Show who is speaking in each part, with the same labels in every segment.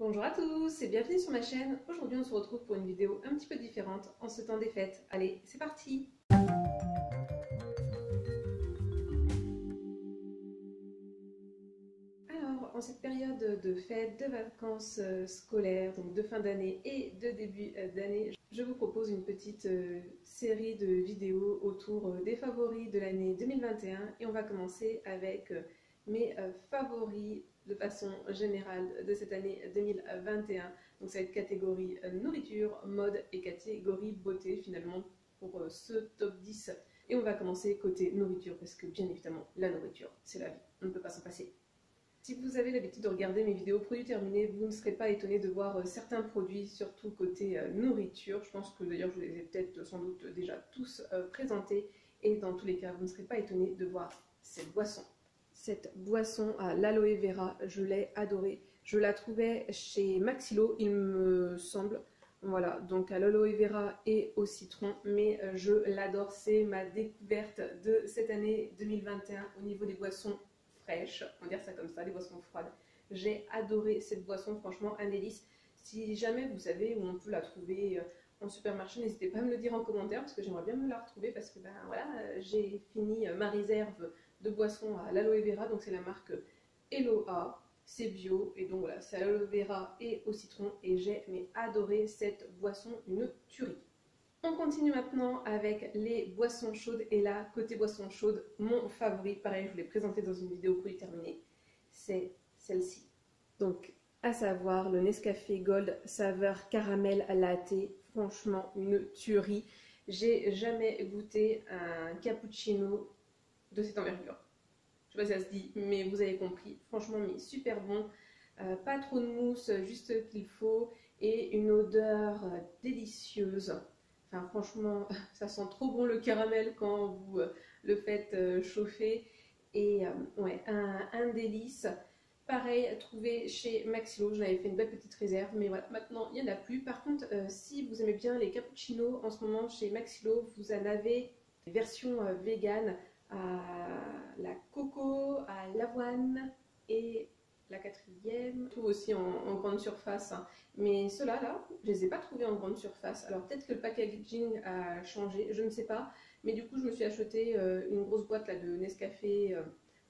Speaker 1: Bonjour à tous et bienvenue sur ma chaîne. Aujourd'hui on se retrouve pour une vidéo un petit peu différente en ce temps des fêtes. Allez, c'est parti! Alors, en cette période de fêtes, de vacances scolaires, donc de fin d'année et de début d'année, je vous propose une petite série de vidéos autour des favoris de l'année 2021 et on va commencer avec mes favoris de façon générale de cette année 2021. Donc ça va être catégorie nourriture, mode et catégorie beauté finalement pour ce top 10. Et on va commencer côté nourriture parce que bien évidemment la nourriture c'est la vie, on ne peut pas s'en passer. Si vous avez l'habitude de regarder mes vidéos produits terminés, vous ne serez pas étonné de voir certains produits, surtout côté nourriture. Je pense que d'ailleurs je vous les ai peut-être sans doute déjà tous présentés. Et dans tous les cas, vous ne serez pas étonné de voir cette boisson. Cette boisson à l'aloe vera, je l'ai adorée. Je la trouvais chez Maxilo, il me semble. Voilà, donc à l'aloe vera et au citron. Mais je l'adore, c'est ma découverte de cette année 2021 au niveau des boissons fraîches, on va dire ça comme ça, les boissons froides. J'ai adoré cette boisson, franchement un délice. Si jamais vous savez où on peut la trouver en supermarché, n'hésitez pas à me le dire en commentaire parce que j'aimerais bien me la retrouver parce que ben voilà, j'ai fini ma réserve de boissons à l'aloe vera, donc c'est la marque Eloa, c'est bio et donc voilà, c'est à l'aloe vera et au citron et j'ai adoré cette boisson, une tuerie. On continue maintenant avec les boissons chaudes et là, côté boissons chaudes, mon favori, pareil, je vous l'ai présenté dans une vidéo produit terminée, c'est celle-ci. Donc, à savoir le Nescafé Gold saveur caramel latte, franchement une tuerie. J'ai jamais goûté un cappuccino de cette envergure. Je sais pas si ça se dit, mais vous avez compris, franchement, mais super bon. Pas trop de mousse, juste ce qu'il faut et une odeur délicieuse. Enfin, franchement, ça sent trop bon le caramel quand vous le faites chauffer. Et ouais, un délice. Pareil, trouvé chez Maxilo, j'en avais fait une belle petite réserve, mais voilà, maintenant il n'y en a plus. Par contre, si vous aimez bien les cappuccinos, en ce moment chez Maxilo, vous en avez des versions vegan à la coco, à l'avoine et la quatrième, tout aussi en grande surface, hein. Mais ceux-là, là, je les ai pas trouvés en grande surface. Alors peut-être que le packaging a changé, je ne sais pas. Mais du coup, je me suis acheté une grosse boîte là, de Nescafé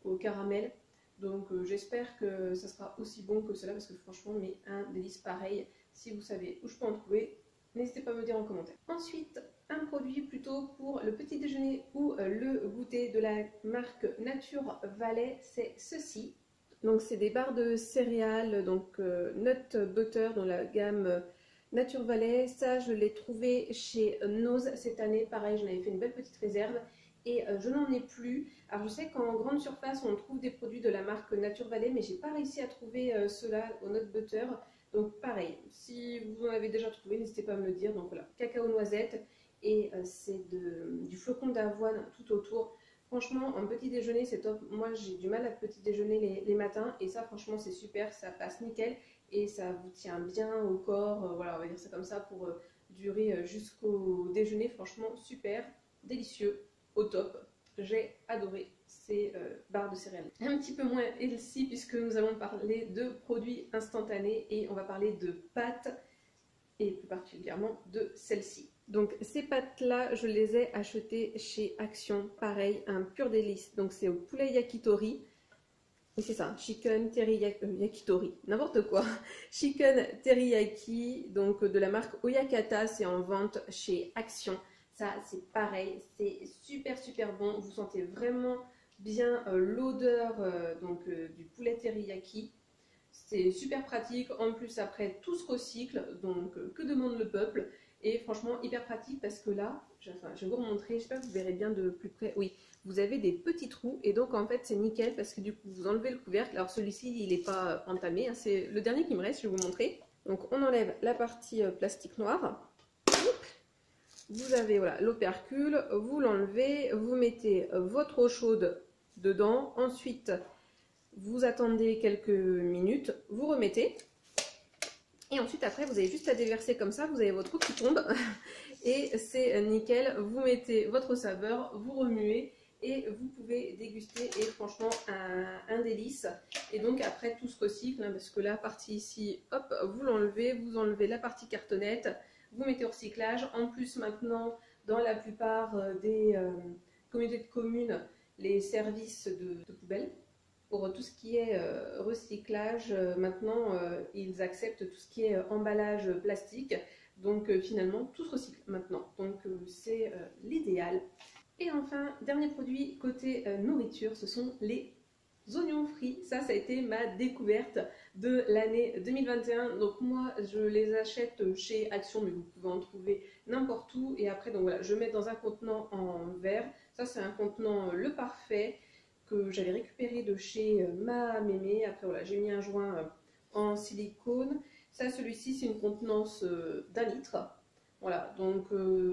Speaker 1: au caramel. Donc j'espère que ça sera aussi bon que cela parce que franchement, mais un délice pareil. Si vous savez où je peux en trouver, n'hésitez pas à me dire en commentaire. Ensuite, un produit plutôt pour le petit déjeuner ou le goûter de la marque Nature Valley, c'est ceci. Donc c'est des barres de céréales, donc nut butter dans la gamme Nature Valley. Ça je l'ai trouvé chez Nose cette année, pareil j'en avais fait une belle petite réserve et je n'en ai plus. Alors je sais qu'en grande surface on trouve des produits de la marque Nature Valley, mais j'ai pas réussi à trouver ceux-là au nut butter. Donc pareil, si vous en avez déjà trouvé, n'hésitez pas à me le dire. Donc voilà, cacao noisette et c'est du flocon d'avoine tout autour. Franchement, en petit déjeuner, c'est top. Moi, j'ai du mal à petit déjeuner les matins. Et ça, franchement, c'est super. Ça passe nickel. Et ça vous tient bien au corps. Voilà, on va dire ça comme ça pour durer jusqu'au déjeuner. Franchement, super. Délicieux. Au top. J'ai adoré ces barres de céréales. Un petit peu moins healthy puisque nous allons parler de produits instantanés. Et on va parler de pâtes. Et plus particulièrement de celle-ci. Donc ces pâtes-là, je les ai achetées chez Action, pareil, un pur délice. Donc c'est au poulet yakitori. Et c'est ça, chicken yakitori, n'importe quoi. Chicken teriyaki, donc de la marque Oyakata, c'est en vente chez Action. Ça c'est pareil, c'est super super bon. Vous sentez vraiment bien l'odeur du poulet teriyaki. C'est super pratique, en plus après tout se recycle, donc que demande le peuple? Et franchement hyper pratique parce que là, je vais vous remontrer, j'espère que vous verrez bien de plus près. Oui, vous avez des petits trous et donc en fait c'est nickel parce que du coup vous enlevez le couvercle. Alors celui-ci il n'est pas entamé, hein, c'est le dernier qui me reste, je vais vous montrer. Donc on enlève la partie plastique noire. Vous avez voilà l'opercule, vous l'enlevez, vous mettez votre eau chaude dedans, ensuite vous attendez quelques minutes, vous remettez. Et ensuite, après, vous avez juste à déverser comme ça, vous avez votre eau qui tombe et c'est nickel. Vous mettez votre saveur, vous remuez et vous pouvez déguster et franchement un délice. Et donc après tout se recycle hein, parce que la partie ici, hop, vous l'enlevez, vous enlevez la partie cartonnette, vous mettez au recyclage. En plus maintenant dans la plupart des communautés de communes, les services de poubelles, pour tout ce qui est recyclage, maintenant ils acceptent tout ce qui est emballage plastique. Donc finalement tout se recycle maintenant. Donc c'est l'idéal. Et enfin, dernier produit côté nourriture, ce sont les oignons frits. Ça a été ma découverte de l'année 2021. Donc moi je les achète chez Action, mais vous pouvez en trouver n'importe où. Et après donc voilà, je mets dans un contenant en verre. Ça c'est un contenant Le Parfait que j'avais récupéré de chez ma mémé. Après voilà, j'ai mis un joint en silicone. Ça, celui-ci, c'est une contenance d'1 litre. Voilà, donc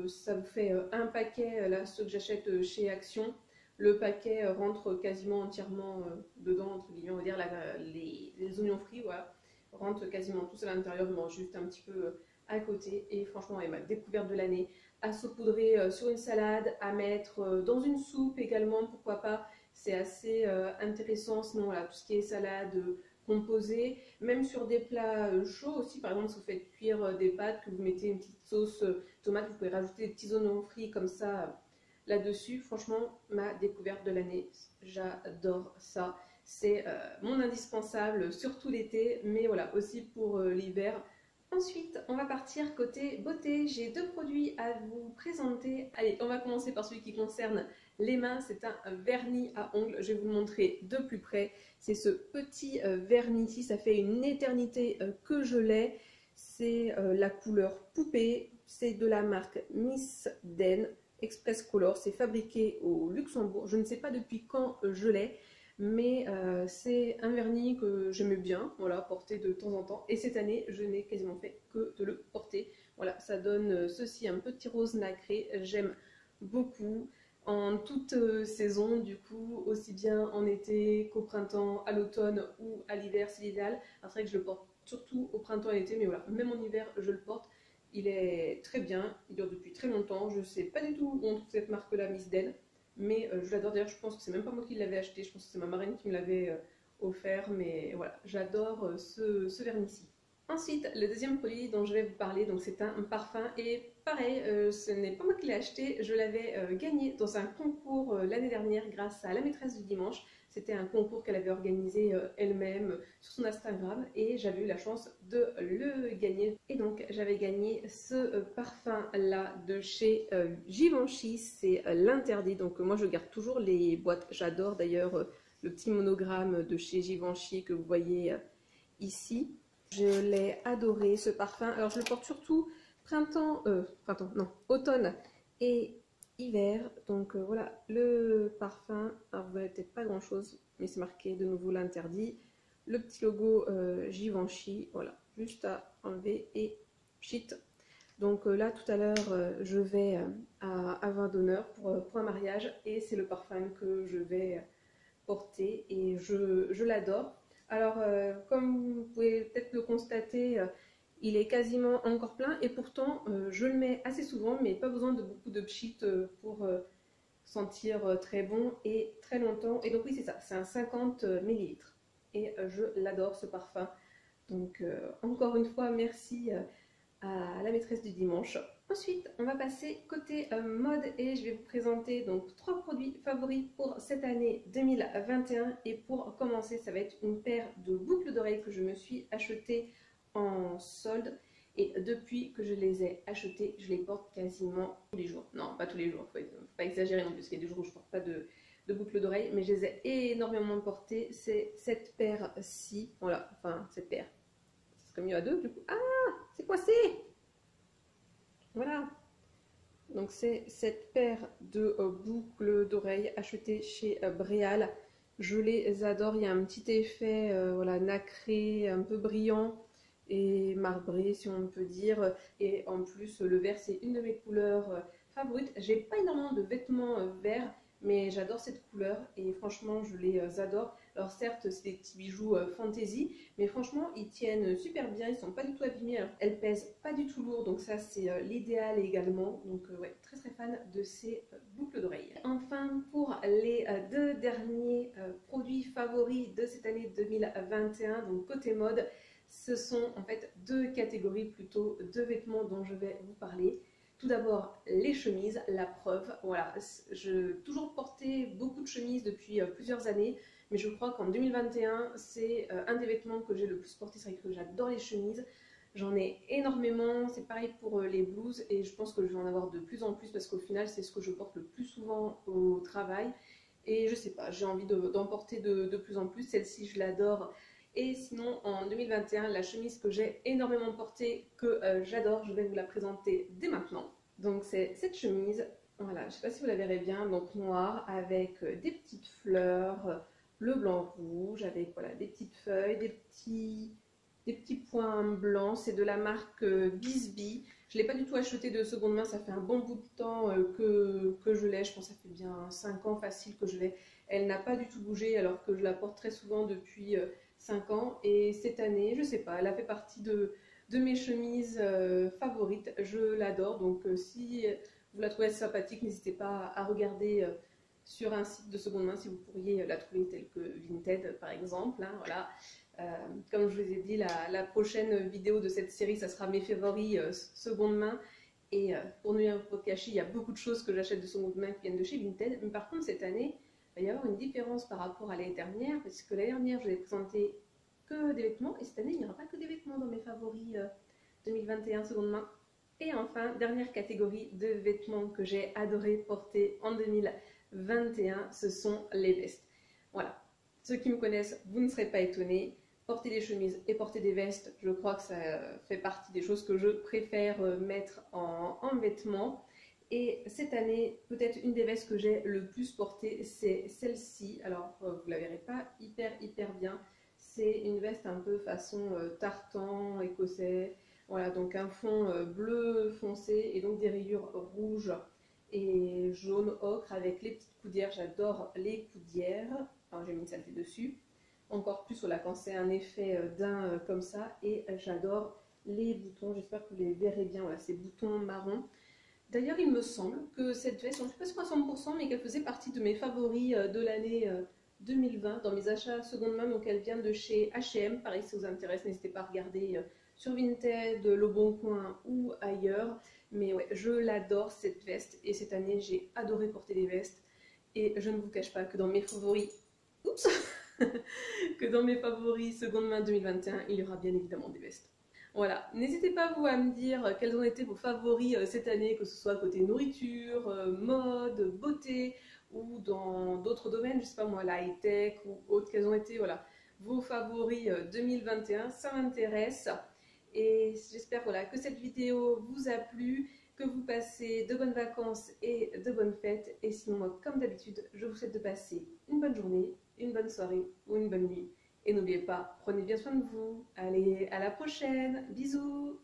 Speaker 1: ça vous fait un paquet, là, ceux que j'achète chez Action. Le paquet rentre quasiment entièrement dedans, entre guillemets, on va dire, les oignons frits, voilà, rentrent quasiment tous à l'intérieur, mais juste un petit peu à côté. Et franchement, ma découverte de l'année, à saupoudrer sur une salade, à mettre dans une soupe également, pourquoi pas. C'est assez intéressant, sinon voilà, tout ce qui est salade composée, même sur des plats chauds aussi, par exemple si vous faites cuire des pâtes, que vous mettez une petite sauce tomate, vous pouvez rajouter des petits oignons frits comme ça là-dessus. Franchement, ma découverte de l'année, j'adore ça. C'est mon indispensable, surtout l'été, mais voilà, aussi pour l'hiver. Ensuite, on va partir côté beauté. J'ai 2 produits à vous présenter. Allez, on va commencer par celui qui concerne les mains. C'est un vernis à ongles. Je vais vous le montrer de plus près. C'est ce petit vernis ici. Ça fait une éternité que je l'ai. C'est la couleur poupée. C'est de la marque Miss Den Express Color. C'est fabriqué au Luxembourg. Je ne sais pas depuis quand je l'ai. Mais c'est un vernis que j'aimais bien, voilà, porter de temps en temps. Et cette année, je n'ai quasiment fait que de le porter. Voilà, ça donne ceci, un petit rose nacré. J'aime beaucoup en toute saison, du coup, aussi bien en été qu'au printemps, à l'automne ou à l'hiver, c'est l'idéal. C'est vrai que je le porte surtout au printemps et l'été, mais voilà, même en hiver, je le porte. Il est très bien, il dure depuis très longtemps. Je ne sais pas du tout où on trouve cette marque-là, Miss Den. Mais je l'adore. D'ailleurs, je pense que c'est même pas moi qui l'avais acheté, je pense que c'est ma marraine qui me l'avait offert, mais voilà, j'adore ce vernis-ci. Ensuite, le deuxième produit dont je vais vous parler, donc c'est un parfum, et pareil, ce n'est pas moi qui l'ai acheté, je l'avais gagné dans un concours l'année dernière grâce à la maîtresse du dimanche. C'était un concours qu'elle avait organisé elle-même sur son Instagram et j'avais eu la chance de le gagner. Et donc j'avais gagné ce parfum-là de chez Givenchy, c'est l'interdit. Donc moi je garde toujours les boîtes, j'adore d'ailleurs le petit monogramme de chez Givenchy que vous voyez ici. Je l'ai adoré ce parfum. Alors je le porte surtout automne et hiver. Donc voilà le parfum. Alors vous voyez peut-être pas grand chose, mais c'est marqué de nouveau l'interdit. Le petit logo Givenchy, voilà, juste à enlever et pchit. Donc là tout à l'heure je vais à Vin d'honneur pour un mariage et c'est le parfum que je vais porter et je l'adore. Alors, comme vous pouvez peut-être le constater, il est quasiment encore plein et pourtant je le mets assez souvent, mais pas besoin de beaucoup de pchit pour sentir très bon et très longtemps. Et donc oui, c'est ça, c'est un 50 ml et je l'adore ce parfum. Donc encore une fois, merci à la maîtresse du dimanche. Ensuite, on va passer côté mode et je vais vous présenter donc 3 produits favoris pour cette année 2021. Et pour commencer, ça va être une paire de boucles d'oreilles que je me suis achetée en solde. Et depuis que je les ai achetées, je les porte quasiment tous les jours. Non, pas tous les jours, faut pas exagérer non plus, parce qu'il y a des jours où je ne porte pas de boucles d'oreilles, mais je les ai énormément portées. C'est cette paire-ci, voilà, enfin cette paire. Ce serait mieux à 2 du coup. Ah, c'est coincé! Voilà, donc c'est cette paire de boucles d'oreilles achetées chez Bréal. Je les adore, il y a un petit effet voilà, nacré, un peu brillant et marbré si on peut dire. Et en plus le vert c'est une de mes couleurs favorites. J'ai pas énormément de vêtements verts, mais j'adore cette couleur et franchement je les adore. Alors certes, c'est des petits bijoux fantasy, mais franchement, ils tiennent super bien, ils sont pas du tout abîmés. Alors, elles pèsent pas du tout lourd, donc ça c'est l'idéal également. Donc ouais, très très fan de ces boucles d'oreilles. Enfin, pour les deux derniers produits favoris de cette année 2021, donc côté mode, ce sont en fait deux catégories, plutôt deux vêtements dont je vais vous parler. Tout d'abord, les chemises, la preuve. Voilà, j'ai toujours porté beaucoup de chemises depuis plusieurs années, mais je crois qu'en 2021, c'est un des vêtements que j'ai le plus porté. C'est vrai que j'adore les chemises. J'en ai énormément, c'est pareil pour les blouses et je pense que je vais en avoir de plus en plus parce qu'au final, c'est ce que je porte le plus souvent au travail. Et je sais pas, j'ai envie d'en porter de plus en plus. Celle-ci, je l'adore. Et sinon, en 2021, la chemise que j'ai énormément portée, que j'adore, je vais vous la présenter dès maintenant. Donc c'est cette chemise, voilà, je ne sais pas si vous la verrez bien, donc noire avec des petites fleurs, bleu, blanc, rouge, avec voilà, des petites feuilles, des petits points blancs. C'est de la marque Bisbee. Je ne l'ai pas du tout acheté de seconde main, ça fait un bon bout de temps que je l'ai, je pense que ça fait bien 5 ans facile que je l'ai. Elle n'a pas du tout bougé alors que je la porte très souvent depuis 5 ans et cette année, je sais pas, elle a fait partie de mes chemises favorites. Je l'adore, donc si vous la trouvez sympathique, n'hésitez pas à regarder sur un site de seconde main si vous pourriez la trouver telle que Vinted par exemple. Hein, voilà. Comme je vous ai dit, la prochaine vidéo de cette série, ça sera mes favoris seconde main. Et pour ne rien vous cacher, il y a beaucoup de choses que j'achète de seconde main qui viennent de chez Vinted. Mais par contre, cette année, il va y avoir une différence par rapport à l'année dernière, parce que l'année dernière, je vous ai présenté que des vêtements, et cette année, il n'y aura pas que des vêtements dans mes favoris 2021 seconde main. Et enfin, dernière catégorie de vêtements que j'ai adoré porter en 2021, ce sont les vestes. Voilà, ceux qui me connaissent, vous ne serez pas étonnés. Porter des chemises et porter des vestes, je crois que ça fait partie des choses que je préfère mettre en vêtements. Et cette année, peut-être une des vestes que j'ai le plus portée, c'est celle-ci. Alors, vous la verrez pas hyper bien. C'est une veste un peu façon tartan écossais. Voilà, donc un fond bleu foncé et donc des rayures rouges et jaune ocre avec les petites coudières. J'adore les coudières. Alors, j'ai mis une saleté dessus. Encore plus voilà, quand c'est un effet d'un comme ça. Et j'adore les boutons. J'espère que vous les verrez bien. Voilà, ces boutons marrons. D'ailleurs, il me semble que cette veste, je ne suis pas sûre à 100%, mais qu'elle faisait partie de mes favoris de l'année 2020 dans mes achats seconde main. Donc, elle vient de chez H&M. Pareil, si ça vous intéresse, n'hésitez pas à regarder sur Vinted, Le Bon Coin ou ailleurs. Mais ouais, je l'adore cette veste. Et cette année, j'ai adoré porter des vestes. Et je ne vous cache pas que dans mes favoris... Oups que dans mes favoris seconde main 2021, il y aura bien évidemment des vestes. Voilà, n'hésitez pas vous à me dire quels ont été vos favoris cette année, que ce soit côté nourriture, mode, beauté ou dans d'autres domaines, je sais pas moi, la high-tech ou autres, quels ont été voilà, vos favoris 2021, ça m'intéresse. Et j'espère voilà, que cette vidéo vous a plu, que vous passez de bonnes vacances et de bonnes fêtes. Et sinon, moi, comme d'habitude, je vous souhaite de passer une bonne journée, une bonne soirée ou une bonne nuit. Et n'oubliez pas, prenez bien soin de vous. Allez, à la prochaine. Bisous.